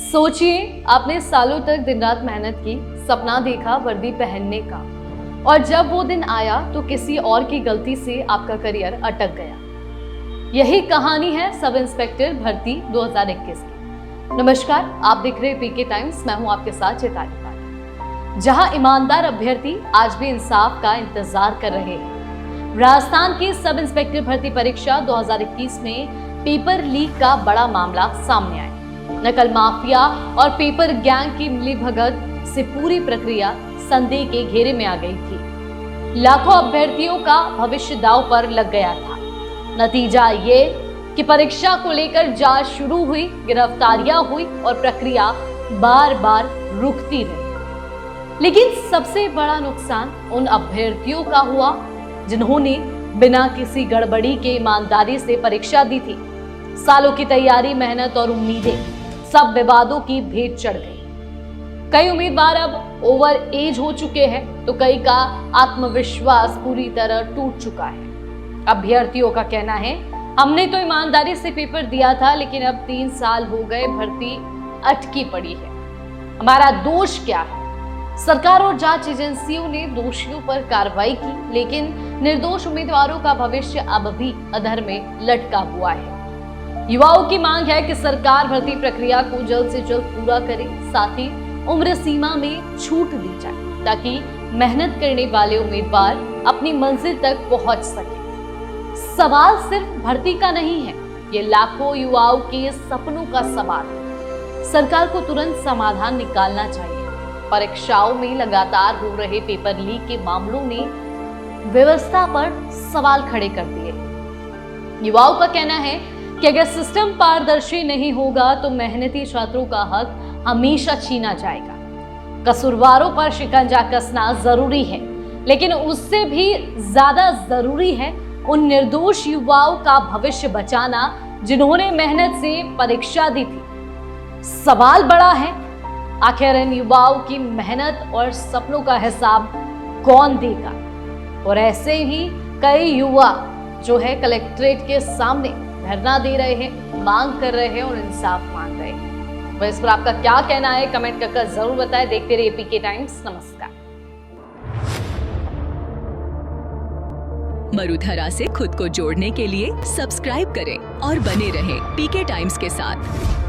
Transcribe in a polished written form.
सोचिए, आपने सालों तक दिन रात मेहनत की, सपना देखा वर्दी पहनने का, और जब वो दिन आया तो किसी और की गलती से आपका करियर अटक गया। यही कहानी है सब इंस्पेक्टर भर्ती 2021 की। नमस्कार, आप देख रहे हैं पीके टाइम्स। मैं हूं आपके साथ चेताली पाल। जहां ईमानदार अभ्यर्थी आज भी इंसाफ का इंतजार कर रहे हैं, राजस्थान की सब इंस्पेक्टर भर्ती परीक्षा 2021 में पेपर लीक का बड़ा मामला सामने आया। नकल माफिया और पेपर गैंग की मिलीभगत से पूरी प्रक्रिया संदेह के घेरे में आ गई थी। लाखों अभ्यर्थियों का भविष्य दांव पर लग गया था। नतीजा ये कि परीक्षा को लेकर जांच शुरू हुई, गिरफ्तारियां हुई और प्रक्रिया बार बार रुकती रही। लेकिन सबसे बड़ा नुकसान उन अभ्यर्थियों का हुआ जिन्होंने बिना किसी गड़बड़ी के ईमानदारी से परीक्षा दी थी। सालों की तैयारी, मेहनत और उम्मीदें सब विवादों की भेंट चढ़ गई। कई उम्मीदवार अब ओवर एज हो चुके हैं तो कई का आत्मविश्वास पूरी तरह टूट चुका है। अभ्यर्थियों का कहना है, हमने तो ईमानदारी से पेपर दिया था, लेकिन अब 3 साल हो गए, भर्ती अटकी पड़ी है। हमारा दोष क्या है? सरकार और जांच एजेंसियों ने दोषियों पर कार्रवाई की, लेकिन निर्दोष उम्मीदवारों का भविष्य अब भी अधर में लटका हुआ है। युवाओं की मांग है कि सरकार भर्ती प्रक्रिया को जल्द से जल्द पूरा करे, साथ ही उम्र सीमा में छूट दी जाए ताकि मेहनत करने वाले उम्मीदवार अपनी मंजिल तक पहुंच सके। सवाल सिर्फ भर्ती का नहीं है, ये लाखों युवाओं के सपनों का सवाल है। सरकार को तुरंत समाधान निकालना चाहिए। परीक्षाओं में लगातार हो रहे पेपर लीक के मामलों ने व्यवस्था पर सवाल खड़े कर दिए। युवाओं का कहना है कि अगर सिस्टम पारदर्शी नहीं होगा तो मेहनती छात्रों का हक हमेशा छीना जाएगा। कसूरवारों पर शिकंजा कसना जरूरी है, लेकिन उससे भी ज्यादा जरूरी है उन निर्दोष युवाओं का भविष्य बचाना जिन्होंने मेहनत से परीक्षा दी थी। सवाल बड़ा है, आखिर इन युवाओं की मेहनत और सपनों का हिसाब कौन देगा? और ऐसे ही कई युवा जो है कलेक्ट्रेट के सामने धरना दे रहे हैं, मांग कर रहे हैं और इंसाफ मांग रहे हैं। वह इस पर आपका क्या कहना है, कमेंट करके जरूर बताएं। देखते रहिए पीके टाइम्स। नमस्कार। मरुधरा से खुद को जोड़ने के लिए सब्सक्राइब करें और बने रहें पीके टाइम्स के साथ।